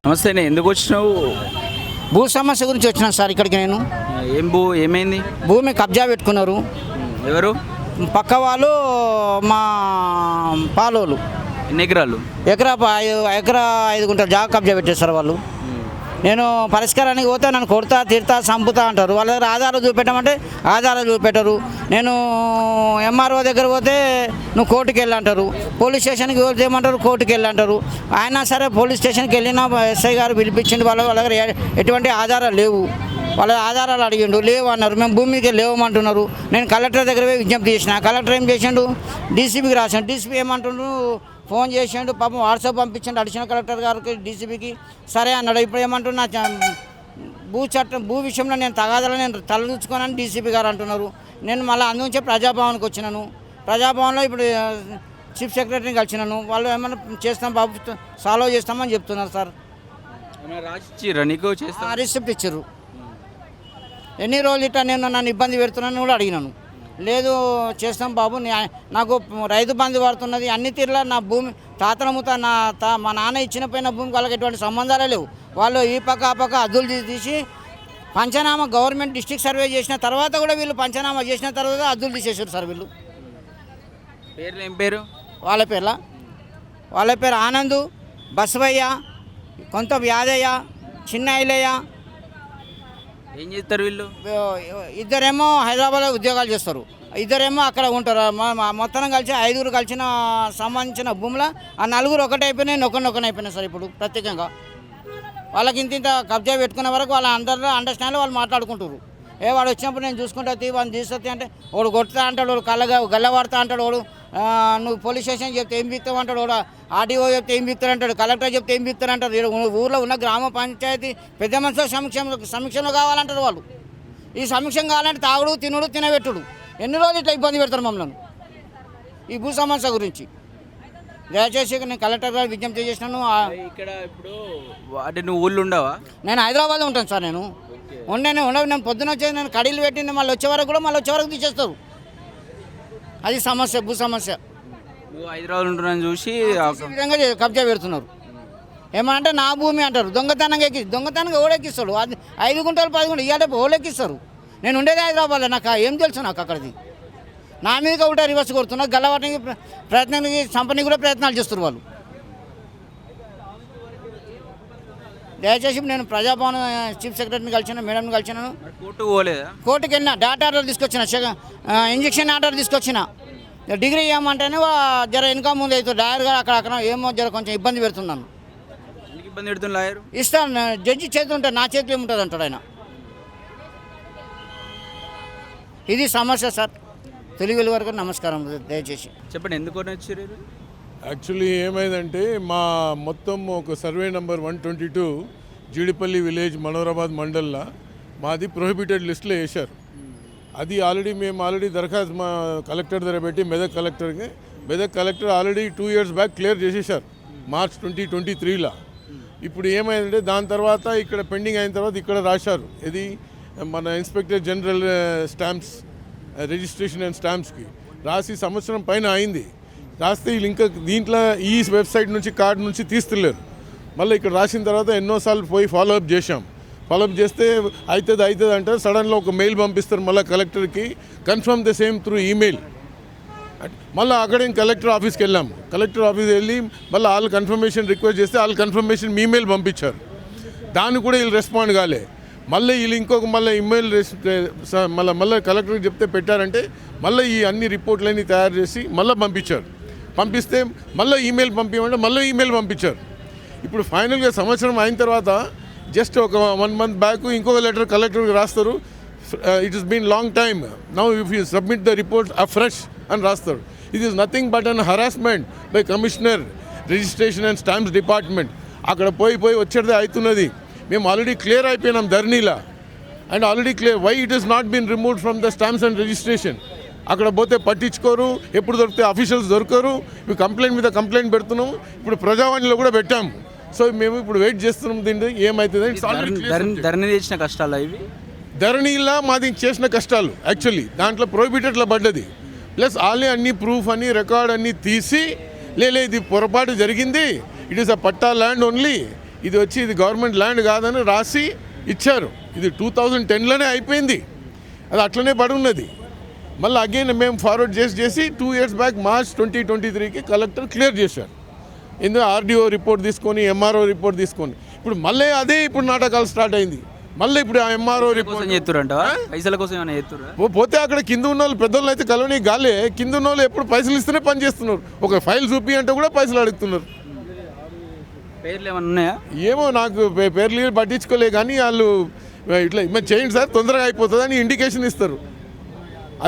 నమస్తే, నేను ఎందుకు వచ్చినావు? భూ సమస్య గురించి వచ్చినాను సార్ ఇక్కడికి నేను. ఏమైంది? భూమి కబ్జా పెట్టుకున్నారు. ఎవరు? పక్క వాళ్ళు మా పాలోళ్ళు. ఎన్ని ఎకరాలు? ఎకరా 5 గుంటలు జాగా కబ్జా పెట్టేస్తారు వాళ్ళు. నేను పరిష్కారానికి పోతే నన్ను కొడతా తిడతా చంపుతా అంటారు. వాళ్ళ దగ్గర ఆధారాలు చూపెట్టమంటే ఆధారాలు చూపెట్టరు. నేను ఎంఆర్ఓ దగ్గర పోతే నువ్వు కోర్టుకి వెళ్ళంటారు. పోలీస్ స్టేషన్కి వెళ్తే ఏమంటారు, కోర్టుకి వెళ్ళంటారు. అయినా సరే పోలీస్ స్టేషన్కి వెళ్ళినా ఎస్ఐ గారు పిలిపించింది. వాళ్ళ దగ్గర ఎటువంటి ఆధారాలు లేవు. వాళ్ళ ఆధారాలు అడిగిండు, లేవు అన్నారు. మేము భూమికి లేవమంటున్నారు. నేను కలెక్టర్ దగ్గర పోయి విజ్ఞప్తి చేసిన. కలెక్టర్ ఏం చేసిండు, డీసీబీకి రాశాను. డీసీబీ ఏమంటుండు, ఫోన్ చేసిండు, పాపం వాట్సాప్ పంపించండి అడిషనల్ కలెక్టర్ గారికి, డీసీబీకి. సరే అన్నాడు. ఇప్పుడు ఏమంటున్నా, భూ విషయంలో నేను తగాదాలని నేను తలదూచుకోనని డీసీపీ గారు అంటున్నారు. నేను మళ్ళీ అందుంచే ప్రజాభవన్కి వచ్చినాను. ప్రజాభవన్లో ఇప్పుడు చీఫ్ సెక్రటరీని కలిసినాను. వాళ్ళు ఏమైనా చేస్తాం బాబు, సాల్వ్ చేస్తామని చెప్తున్నారు సార్. రిసిప్ట్ ఇచ్చారు. ఎన్ని రోజులు ఇట్లా నేను నన్ను ఇబ్బంది పెడుతున్నాను కూడా అడిగినాను. లేదు చేస్తాం బాబు, నాకు రైతు బంధు పడుతున్నది, అన్ని తీరులా నా భూమి తాతల ముత మా నాన్న ఇచ్చిన పోయిన భూమికి వాళ్ళకి ఎటువంటి సంబంధాలే లేవు. వాళ్ళు ఈ పక్క ఆ పక్క అద్దులు తీసి పంచనామా గవర్నమెంట్ డిస్ట్రిక్ట్ సర్వే చేసిన తర్వాత కూడా వీళ్ళు పంచనామా చేసిన తర్వాత అద్దులు తీసేసారు సార్. వీళ్ళు పేర్లు ఏం పేరు? వాళ్ళ పేరు ఆనందు, బసవయ్య, కొంత వ్యాధయ్య, చిన్న ఐలయ్య. ఏం చేస్తారు వీళ్ళు? ఇద్దరేమో హైదరాబాద్లో ఉద్యోగాలు చేస్తారు, ఇద్దరేమో అక్కడ ఉంటారు. మొత్తం కలిసి 5 కలిసిన సంబంధించిన భూముల ఆ 4 ఒకటైపోయినాయి, నొక్కనొక్కనైపోయినాయి సార్. ఇప్పుడు ప్రత్యేకంగా వాళ్ళకి ఇంత కబ్జా పెట్టుకునే వరకు వాళ్ళ అందరిలో అండర్స్టాండ్ వాళ్ళు మాట్లాడుకుంటారు. వాడు వచ్చినప్పుడు నేను చూసుకుంటా వాడిని తీసుకొస్తే అంటే వాడు కొడతా అంటాడు, వాడు గల్లవాడుతా అంటాడు, వాడు నువ్వు పోలీస్ స్టేషన్ చెప్తే ఏం బిక్తావు అంటాడు, వాడు ఆర్డీఓ చెప్తే ఏం బిక్తారు అంటాడు, కలెక్టర్ చెప్తే ఏం బిక్తారు అంటారు. ఊళ్ళో ఉన్న గ్రామ పంచాయతీ పెద్ద మనుషుల సమీక్షలో కావాలంటారు వాళ్ళు. ఈ సమీక్షం కావాలంటే తాగుడు తినుడు తినబెట్టుడు. ఎన్ని రోజులు ఇట్లా ఇబ్బంది పెడతారు మమ్మల్ని ఈ భూ సమస్య గురించి. దయచేసి నేను కలెక్టర్ గారు విజ్ఞప్తి చేసినాను. ఇక్కడ ఇప్పుడు అంటే నువ్వు ఊళ్ళో ఉండవా? నేను హైదరాబాద్లో ఉంటాను సార్. నేను ఉండవు. నేను పొద్దున వచ్చేది, నేను కడీలు పెట్టింది, మళ్ళీ వచ్చే వరకు తీసేస్తారు. అది సమస్య, భూ సమస్య. నువ్వు హైదరాబాద్ ఉంటున్నాను చూసి విధంగా కబ్జా పెడుతున్నారు. ఏమంటే నా భూమి అంటారు. దొంగతనంగా ఓడెక్కిస్తాడు. అది 5 గుంటలు 10 గుంటలు ఇవాళ ఓడెక్కిస్తారు. నేను ఉండేది హైదరాబాద్లో, నాకు ఏం తెలుసు నాకు అక్కడిది. నా మీదగా ఉంటా రివర్స్ కొడుతున్నారు. గల్లవాటికి ప్రయత్నానికి చంపని కూడా ప్రయత్నాలు చేస్తారు వాళ్ళు. దయచేసి నేను ప్రజాభవన్ చీఫ్ సెక్రటరీని కలిసినా, మేడంని కలిసినాను. కోర్టుకి వెళ్ళినా, డాటా ఆర్డర్ తీసుకొచ్చిన, ఇంజక్షన్ ఆర్డర్ తీసుకొచ్చిన. డిగ్రీ ఇవ్వమంటేనే జర ఇన్కమ్ ముందు అవుతుంది. లాయర్ గారు అక్కడ ఏమో జర కొంచెం ఇబ్బంది పెడుతున్నాను. ఇస్తాను, జడ్జి చేతి ఉంటుంది, నా చేతిలో ఏముంటుంది అంటాడు ఆయన. ఇది సమస్య సార్. తెలుగు వరకు నమస్కారం. దయచేసి చెప్పండి, ఎందుకు వచ్చారు? యాక్చువల్లీ ఏమైందంటే మా మొత్తం ఒక survey number 122 Jeedipalli village Manoharabad మండల్లో మాది ప్రొహిబిటెడ్ లిస్ట్లో వేశారు. అది మేము ఆల్రెడీ దరఖాస్తు మా కలెక్టర్ దగ్గర పెట్టి Medak collector already 2 years back clear చేసేసారు, March 2023లో. ఇప్పుడు ఏమైందంటే దాని తర్వాత ఇక్కడ పెండింగ్ అయిన తర్వాత ఇక్కడ రాశారు. ఇది మన inspector general stamps registration and స్టాంప్స్కి రాసి సంవత్సరం పైన అయింది. రాస్తే వీళ్ళు ఇంకా దీంట్లో ఈ వెబ్సైట్ నుంచి కార్డు నుంచి తీస్తలేరు. మళ్ళీ ఇక్కడ రాసిన తర్వాత ఎన్నోసార్లు పోయి ఫాలోఅప్ చేసాం. ఫాలోఅప్ చేస్తే అవుతుంది అంటారు. సడన్గా ఒక మెయిల్ పంపిస్తారు మళ్ళీ కలెక్టర్కి, confirm the same through email. మళ్ళీ అక్కడ కలెక్టర్ ఆఫీస్కి వెళ్ళాము. కలెక్టర్ ఆఫీస్కి వెళ్ళి మళ్ళీ వాళ్ళు కన్ఫర్మేషన్ రిక్వెస్ట్ చేస్తే వాళ్ళు కన్ఫర్మేషన్ ఈమెయిల్ పంపించారు. దాన్ని కూడా వీళ్ళు రెస్పాండ్ కాలే. మళ్ళీ వీళ్ళు ఇంకొక ఈమెయిల్ మళ్ళీ కలెక్టర్కి చెప్తే పెట్టారంటే మళ్ళీ ఈ అన్ని రిపోర్ట్లన్నీ తయారు చేసి మళ్ళీ పంపిస్తే మళ్ళీ ఈమెయిల్ పంపించమంటే మళ్ళీ ఈమెయిల్ పంపించారు. ఇప్పుడు ఫైనల్గా సంవత్సరం అయిన తర్వాత జస్ట్ ఒక 1 month బ్యాక్ ఇంకొక లెటర్ కలెక్టర్కి రాస్తారు. It is been long time now if you submit the report afresh అని రాస్తారు. It is nothing but an harassment by commissioner registration and stamps department. అక్కడ పోయి వచ్చేది అవుతున్నది. మేము ఆల్రెడీ క్లియర్ అయిపోయినాం ధర్నీలా, and already clear why it is not been removed from the stamps and registration. అక్కడ పోతే పట్టించుకోరు, ఎప్పుడు దొరికితే అఫీషియల్స్ దొరకరు. మేము కంప్లైంట్ మీద కంప్లైంట్ పెడుతున్నాం. ఇప్పుడు ప్రజావాణిలో కూడా పెట్టాము. సో మేము ఇప్పుడు వెయిట్ చేస్తున్నాం దీన్ని ఏమవుతుంది. ధరణిలా మాది చేసిన కష్టాలు యాక్చువల్లీ దాంట్లో ప్రొహిబిటెడ్లో పడ్డది. ప్లస్ వాళ్ళే అన్ని ప్రూఫ్ అని రికార్డ్ అన్నీ తీసి ఇది పొరపాటు జరిగింది, it is a patta land only, ఇది వచ్చి ఇది గవర్నమెంట్ ల్యాండ్ కాదని రాసి ఇచ్చారు. ఇది 2010లోనే అయిపోయింది, అది అట్లనే పడి ఉన్నది. మళ్ళీ అగైన్ మేము ఫార్వర్డ్ చేసి 2 years బ్యాక్ మార్చ్ 2023కి కలెక్టర్ క్లియర్ చేశారు. ఎందుకు ఆర్డీఓ రిపోర్ట్ తీసుకొని ఎంఆర్ఓ రిపోర్ట్ తీసుకొని ఇప్పుడు మళ్ళీ అదే ఇప్పుడు నాటకాలు స్టార్ట్ అయింది. మళ్ళీ ఇప్పుడు ఆ ఎంఆర్ఓ రిపోర్ట్ చేస్తురంట, పైసల కోసం ఏమైనా చేస్తురా? పోతే అక్కడ కింద ఉన్న వాళ్ళు పెద్దోళ్ళు అయితే కలవని గాలే, కింద ఉన్న వాళ్ళు ఎప్పుడు పైసలు ఇస్తేనే పని చేస్తున్నారు. ఒక ఫైల్ చూపి అంటే కూడా పైసలు అడుగుతున్నారు. పేర్లు ఏమైనా ఉన్నాయా? ఏమో నాకు పేర్లు పట్టించుకోలే, కానీ వాళ్ళు ఇట్లా మేము చేయండి సార్ తొందరగా అయిపోతుంది అని ఇండికేషన్ ఇస్తారు.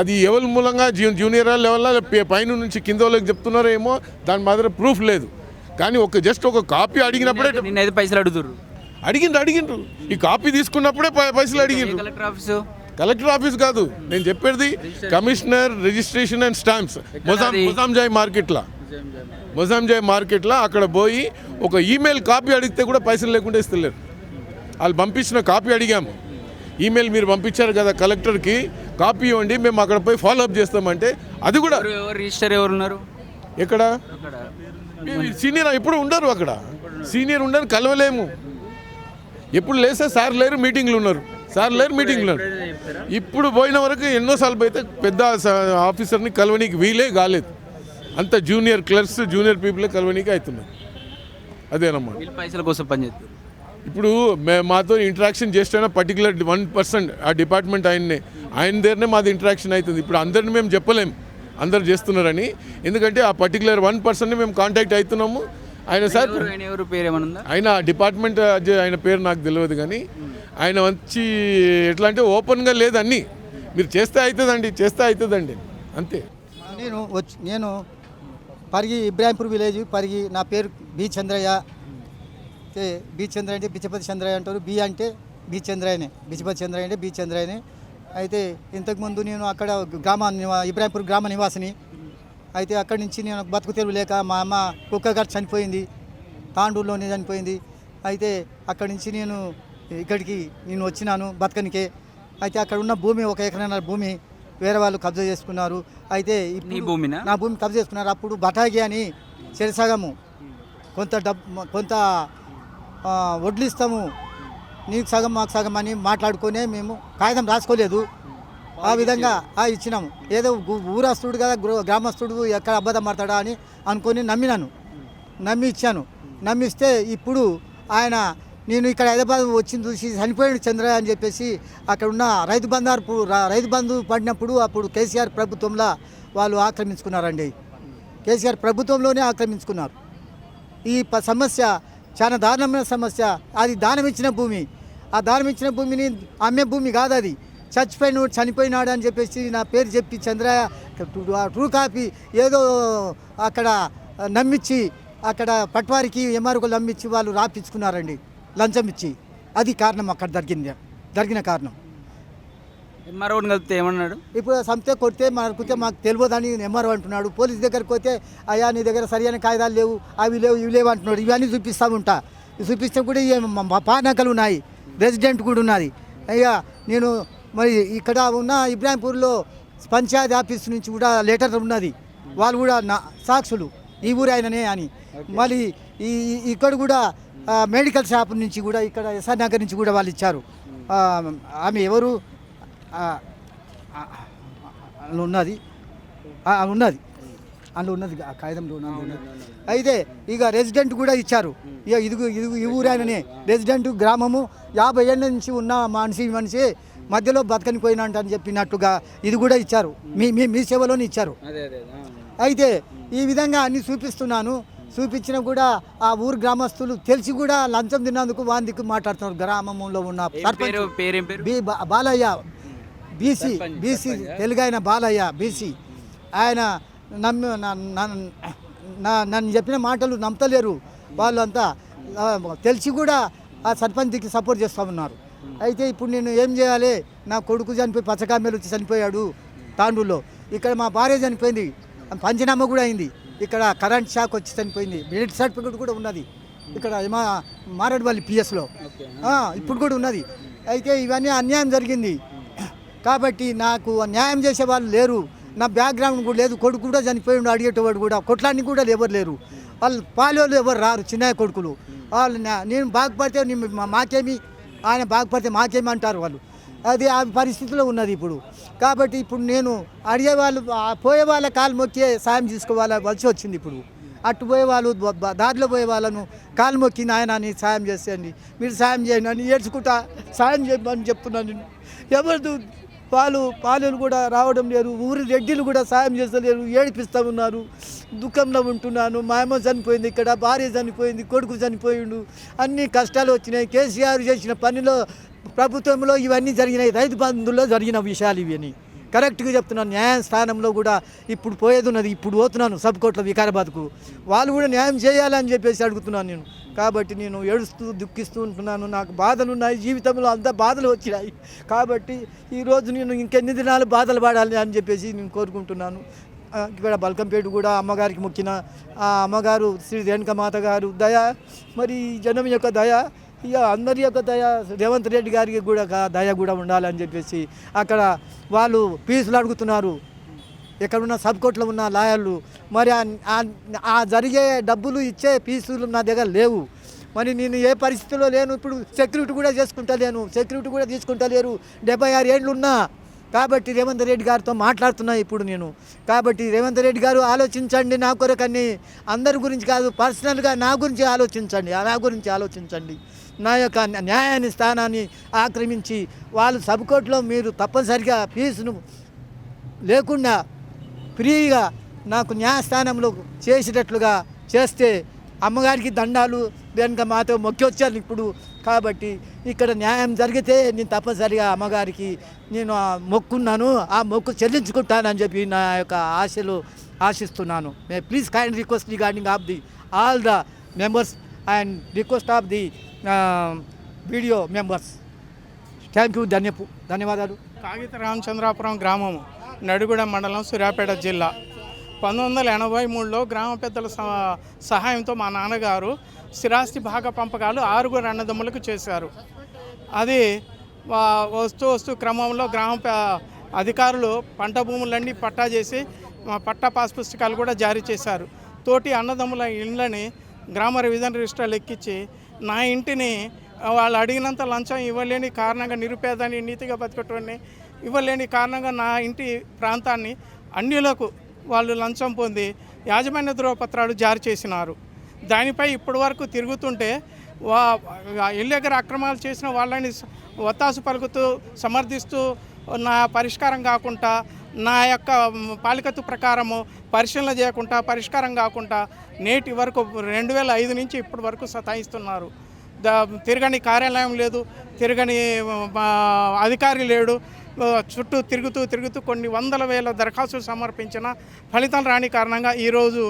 అది ఎవరి మూలంగా జూనియర్ లెవెల్లో పైన నుంచి కింద వాళ్ళకి చెప్తున్నారో ఏమో, దాని మాత్రం ప్రూఫ్ లేదు. కానీ జస్ట్ ఒక కాపీ అడిగినప్పుడే నిన్నైతే పైసలు అడుగుతుర్రు. అడిగిండ్రు ఈ కాపీ తీసుకున్నప్పుడే పైసలు అడిగిండ్రు. కలెక్టర్ ఆఫీస్ కాదు నేను చెప్పేది, కమిషనర్ రిజిస్ట్రేషన్ అండ్ స్టాంప్స్ మొజాంజాయ్ మార్కెట్లో అక్కడ పోయి ఒక ఈమెయిల్ కాపీ అడిగితే కూడా పైసలు లేకుండా ఇస్తలేరు. వాళ్ళు పంపించిన కాపీ అడిగాము, ఈమెయిల్ మీరు పంపించారు కదా కలెక్టర్కి, కాపీ ఇవ్వండి మేము అక్కడ పోయి ఫాలో అప్ చేస్తామంటే అది కూడా రిజిస్టర్ ఎవరున్నారు ఎక్కడ సీనియర్ ఇప్పుడు ఉండరు, అక్కడ సీనియర్ ఉండరు, కలవలేము. ఎప్పుడు లేస్తే సార్ లేరు మీటింగ్లు ఉన్నారు, సార్ లేరు మీటింగ్లు ఉన్నారు. ఇప్పుడు పోయిన వరకు ఎన్నోసార్లు పోయితే పెద్ద ఆఫీసర్ని కలవనీకి వీలే కాలేదు. అంత జూనియర్ క్లర్క్స్ జూనియర్ పీపులే కలవనీకి అవుతున్నారు. అదేనమ్మా పైసల కోసం పనిచేస్తారు. ఇప్పుడు మాతో ఇంటరాక్షన్ చేస్తే పర్టికులర్ 1% ఆ డిపార్ట్మెంట్ ఆయన దగ్గరనే మాది ఇంటరాక్షన్ అవుతుంది. ఇప్పుడు అందరిని మేము చెప్పలేము అందరు చేస్తున్నారని, ఎందుకంటే ఆ పర్టికులర్ 1%ని మేము కాంటాక్ట్ అవుతున్నాము. ఆయన సార్ ఆయన డిపార్ట్మెంట్ ఆయన పేరు నాకు తెలియదు, కానీ ఆయన వచ్చి ఎట్లా అంటే ఓపెన్గా లేదు, అన్నీ మీరు చేస్తే అవుతుందండి అంతే. నేను పరిగి ఇబ్రాహింపూర్ విలేజ్ పరిగి, నా పేరు బి చంద్రయ్య. బి చంద్రయ్య అంటే బిచ్చపతి చంద్రయ్య అంటారు, బి అంటే బి చంద్రయ్యనే, బిచ్చపతి చంద్రయ్య అంటే బి చంద్రయ్యనే. అయితే ఇంతకుముందు నేను అక్కడ ఇబ్రాహింపూర్ గ్రామ నివాసిని. అయితే అక్కడి నుంచి నేను బతుకు తెరువు లేక మా అమ్మ కుక్కగారు చనిపోయింది, తాండూరులోనే చనిపోయింది. అయితే అక్కడి నుంచి ఇక్కడికి నేను వచ్చినాను బతకనికే. అయితే అక్కడ ఉన్న భూమి 1 ఎకరాల భూమి వేరే వాళ్ళు కబ్జా చేసుకున్నారు. అయితే నా భూమి కబ్జా చేసుకున్నారు. అప్పుడు బటాగి అని చెరసగము కొంత వడ్లు ఇస్తాము, నీకు సగం మాకు సగం అని మాట్లాడుకునే మేము కాగితం రాసుకోలేదు. ఆ విధంగా ఇచ్చినాము. ఏదో ఊరస్తుడు కదా గ్రామస్తుడు ఎక్కడ అబద్ధం ఆడతాడా అని అనుకొని నమ్మి ఇచ్చాను. నమ్మిస్తే ఇప్పుడు ఆయన నేను ఇక్కడ హైదరాబాద్ వచ్చింది చూసి చనిపోయాడు చంద్రయ్య అని చెప్పేసి అక్కడ ఉన్న రైతు బంధు పడినప్పుడు అప్పుడు కేసీఆర్ ప్రభుత్వంలో వాళ్ళు ఆక్రమించుకున్నారండి. కేసీఆర్ ప్రభుత్వంలోనే ఆక్రమించుకున్నారు. ఈ సమస్య చాలా దారుణమైన సమస్య. అది దానం ఇచ్చిన భూమి, ఆ దానం ఇచ్చిన భూమిని అమ్మే భూమి కాదు, అది చనిపోయినాడు అని చెప్పేసి నా పేరు చెప్పి చంద్రయ్య ట్రూ కాపీ ఏదో అక్కడ నమ్మించి అక్కడ పట్వారికి ఎంఆర్ఓకు నమ్మించి వాళ్ళు రాపించుకున్నారండి లంచం ఇచ్చి. అది కారణం అక్కడ జరిగిన కారణం. ఎంఆర్ఓని కలిపితే ఏమన్నాడు? ఇప్పుడు సంస్థ కొడితే మాకు తెలియదని ఎంఆర్ఓ అంటున్నాడు. పోలీస్ దగ్గరికి పోతే అయ్యా నీ దగ్గర సరైన కాగితాలు లేవు, అవి లేవు ఇవి లేవు అంటున్నాడు. ఇవన్నీ చూపిస్తూ ఉంటా. చూపిస్తే కూడా పానకలు ఉన్నాయి, రెసిడెంట్ కూడా ఉన్నది. అయ్యా నేను మరి ఇక్కడ ఉన్న ఇబ్రాహింపూర్లో పంచాయతీ ఆఫీస్ నుంచి కూడా లెటర్ ఉన్నది, వాళ్ళు కూడా సాక్షులు ఈ ఊరు ఆయననే అని. మళ్ళీ ఇక్కడ కూడా మెడికల్ షాప్ నుంచి కూడా ఇక్కడ ఎస్ఆర్ నగర్ నుంచి కూడా వాళ్ళు ఇచ్చారు. ఆమె ఎవరు ఉన్నది అందులో ఉన్నది కాగితంలో ఉన్నది. అయితే ఇక రెసిడెంట్ కూడా ఇచ్చారు. ఇక ఈ ఊరు ఆయననే రెసిడెంట్, గ్రామము 50 ఏళ్ళ నుంచి ఉన్న మనిషి మధ్యలో బతకని పోయినంట అని చెప్పినట్టుగా ఇది కూడా ఇచ్చారు, మీ సేవలోనే ఇచ్చారు. అయితే ఈ విధంగా అన్ని చూపించినా కూడా ఆ ఊరు గ్రామస్తులు తెలిసి కూడా లంచం తిన్నందుకు వాందికి మాట్లాడుతున్నారు. గ్రామంలో ఉన్న బాలయ్య బీసీ తెలుగైన బాలయ్య బీసీ, ఆయన నన్ను చెప్పిన మాటలు నమ్మతలేరు. వాళ్ళు అంతా తెలిసి కూడా ఆ సర్పంచ్కి సపోర్ట్ చేస్తూ ఉన్నారు. అయితే ఇప్పుడు నేను ఏం చేయాలి? నా కొడుకు చనిపోయి పచ్చకామెలు వచ్చి చనిపోయాడు తాండూరులో. ఇక్కడ మా భార్య చనిపోయింది, పంచనామా కూడా అయింది. ఇక్కడ కరెంట్ షాక్ వచ్చి చనిపోయింది, మెడికల్ సర్టిఫికేట్ కూడా ఉన్నది ఇక్కడ మారేడుపల్లి పిఎస్లో ఇప్పుడు కూడా ఉన్నది. అయితే ఇవన్నీ అన్యాయం జరిగింది కాబట్టి నాకు న్యాయం చేసే వాళ్ళు లేరు, నా బ్యాక్గ్రౌండ్ కూడా లేదు. కొడుకు కూడా చనిపోయి అడిగేటవాడు కూడా కొట్లాన్ని కూడా ఎవరు లేరు. వాళ్ళు పాలోళ్ళు ఎవరు రారు, చిన్న కొడుకులు. వాళ్ళు నేను బాగుపడితే మాకేమి, ఆయన బాగుపడితే మాకేమి అంటారు వాళ్ళు. అది ఆ పరిస్థితిలో ఉన్నది ఇప్పుడు. కాబట్టి ఇప్పుడు నేను అడిగే వాళ్ళు పోయే వాళ్ళ కాలు మొక్కి సాయం తీసుకోవాల్సి వచ్చింది. ఇప్పుడు అటు పోయే వాళ్ళు దారిలో పోయే వాళ్ళను కాలు మొక్కి నాయన అని సాయం చేసేయండి, మీరు సాయం చేయండి అని ఏడ్చుకుంటా సాయం చేయమని చెప్తున్నాను నేను. ఎవరు పాలెలు కూడా రావడం లేరు, ఊరి రెడ్డిలు కూడా సాయం చేస్తలేరు, ఏడిపిస్తూ ఉన్నారు. దుఃఖంలో ఉంటున్నాను. మా అమ్మ చనిపోయింది, ఇక్కడ భార్య చనిపోయింది, కొడుకు చనిపోయిండు, అన్ని కష్టాలు వచ్చినాయి. కేసీఆర్ చేసిన పనిలో ప్రభుత్వంలో ఇవన్నీ జరిగినాయి, రైతు బంధుల్లో జరిగిన విషయాలు ఇవన్నీ కరెక్ట్గా చెప్తున్నాను. న్యాయస్థానంలో కూడా ఇప్పుడు పోయేది ఉన్నది. ఇప్పుడు పోతున్నాను సబ్కోట్ల వికారాబాద్కు, వాళ్ళు కూడా న్యాయం చేయాలని చెప్పేసి అడుగుతున్నాను నేను. కాబట్టి నేను ఏడుస్తూ దుఃఖిస్తూ ఉంటున్నాను. నాకు బాధలు ఉన్నాయి, జీవితంలో అంతా బాధలు వచ్చినాయి. కాబట్టి ఈరోజు నేను ఇంకెన్ని దినాలు బాధలు పడాలి అని చెప్పేసి నేను కోరుకుంటున్నాను. ఇక్కడ బల్కంపేట కూడా అమ్మగారికి మొక్కిన ఆ అమ్మగారు శ్రీ రేణుకమాత గారు దయ, మరి జనం యొక్క దయ, ఇక అందరి యొక్క దయ, రేవంత్ రెడ్డి గారికి కూడా దయ కూడా ఉండాలని చెప్పేసి అక్కడ వాళ్ళు ఫీజులు అడుగుతున్నారు. ఎక్కడున్న సబ్కోట్లో ఉన్న లాయర్లు మరి ఆ జరిగే డబ్బులు ఇచ్చే ఫీజులు నా దగ్గర లేవు. మరి నేను ఏ పరిస్థితిలో లేను. ఇప్పుడు సెక్యూరిటీ కూడా తీసుకుంటలేరు. 76 ఏళ్ళు ఉన్నా. కాబట్టి రేవంత్ రెడ్డి గారితో మాట్లాడుతున్నా ఇప్పుడు నేను. కాబట్టి రేవంత్ రెడ్డి గారు ఆలోచించండి నా కొరకని, అందరి గురించి కాదు, పర్సనల్గా నా గురించి ఆలోచించండి. నా యొక్క న్యాయాన్ని స్థానాన్ని ఆక్రమించి వాళ్ళు సబ్కోర్టులో మీరు తప్పనిసరిగా ఫీజును లేకుండా ఫ్రీగా నాకు న్యాయస్థానంలో చేసేటట్లుగా చేస్తే అమ్మగారికి దండాలు వెనుక మాతో మొక్కి వచ్చాను ఇప్పుడు. కాబట్టి ఇక్కడ న్యాయం జరిగితే నేను తప్పనిసరిగా అమ్మగారికి నేను మొక్కున్నాను, ఆ మొక్కు చెల్లించుకుంటానని చెప్పి నా యొక్క ఆశిస్తున్నాను. Please kind request regarding of the all the members and request of the video members. Thank you, ధన్యవాదాలు. కాగిత రామచంద్రాపురం గ్రామము, నడిగూడెం మండలం, సూర్యాపేట జిల్లా. 1983లో గ్రామ పెద్దల సహాయంతో మా నాన్నగారు స్థిరాస్తి భాగ పంపకాలు 6 అన్నదమ్ములకు చేశారు. అది వస్తూ క్రమంలో గ్రామ అధికారులు పంట భూములన్నీ పట్టా చేసి పట్టా పాస్ పుస్తకాలు కూడా జారీ చేశారు. తోటి అన్నదమ్ముల ఇళ్ళని గ్రామ రివిజన్ రిజిస్టర్లు ఎక్కించి నా ఇంటిని వాళ్ళు అడిగినంత లంచం ఇవ్వలేని కారణంగా, నిరుపేదని నీతిగా బతకటాన్ని ఇవ్వలేని కారణంగా నా ఇంటి ప్రాంతాన్ని అన్యులకు వాళ్ళు లంచం పొంది యాజమాన్య ధ్రువపత్రాలు జారీ చేసినారు. దానిపై ఇప్పటి వరకు తిరుగుతుంటే ఇళ్ళ దగ్గర అక్రమాలు చేసిన వాళ్ళని ఒత్తాసు పలుకుతూ సమర్థిస్తూ నా పరిష్కారం కాకుండా, నా యొక్క పాలికత్తు ప్రకారము పరిశీలన చేయకుండా, పరిష్కారం కాకుండా నేటి వరకు 2005 నుంచి ఇప్పటి వరకు సతాయిస్తున్నారు. తిరగని కార్యాలయం లేదు, తిరగని అధికారి లేడు. చుట్టూ తిరుగుతూ కొన్ని వందల వేల దరఖాస్తులు సమర్పించిన ఫలితం రాని కారణంగా ఈరోజు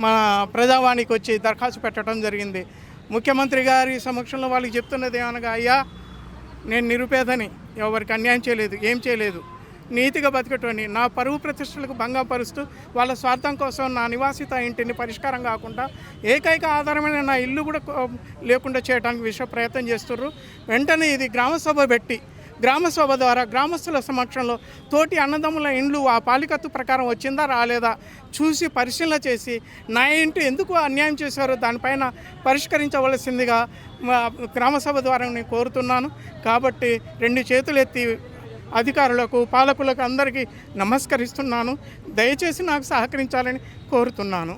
మా ప్రజావాణికి వచ్చి దరఖాస్తు పెట్టడం జరిగింది. ముఖ్యమంత్రి గారి సమక్షంలో వాళ్ళకి చెప్తున్నది ఏమనగా, అయ్యా నేను నిరుపేదని, ఎవరికి అన్యాయం చేయలేదు, ఏం చేయలేదు, నీతిగా బతకటని, నా పరువు ప్రతిష్టలకు భంగపరుస్తూ వాళ్ళ స్వార్థం కోసం నా నివాసిత ఇంటిని పరిష్కారం కాకుండా ఏకైక ఆధారమైన నా ఇల్లు కూడా లేకుండా చేయడానికి విశ్వ ప్రయత్నం చేస్తున్నారు. వెంటనే ఇది గ్రామసభ పెట్టి, గ్రామసభ ద్వారా గ్రామస్తుల సమక్షంలో తోటి అన్నదమ్ముల ఇండ్లు ఆ పాలికత్తు ప్రకారం వచ్చిందా రాలేదా చూసి పరిశీలన చేసి నా ఇంటి ఎందుకు అన్యాయం చేశారో దానిపైన పరిష్కరించవలసిందిగా గ్రామసభ ద్వారా నేను కోరుతున్నాను. కాబట్టి 2 చేతులు ఎత్తి అధికారులకు, పాలకులకు అందరికీ నమస్కరిస్తున్నాను. దయచేసి నాకు సహకరించాలని కోరుతున్నాను.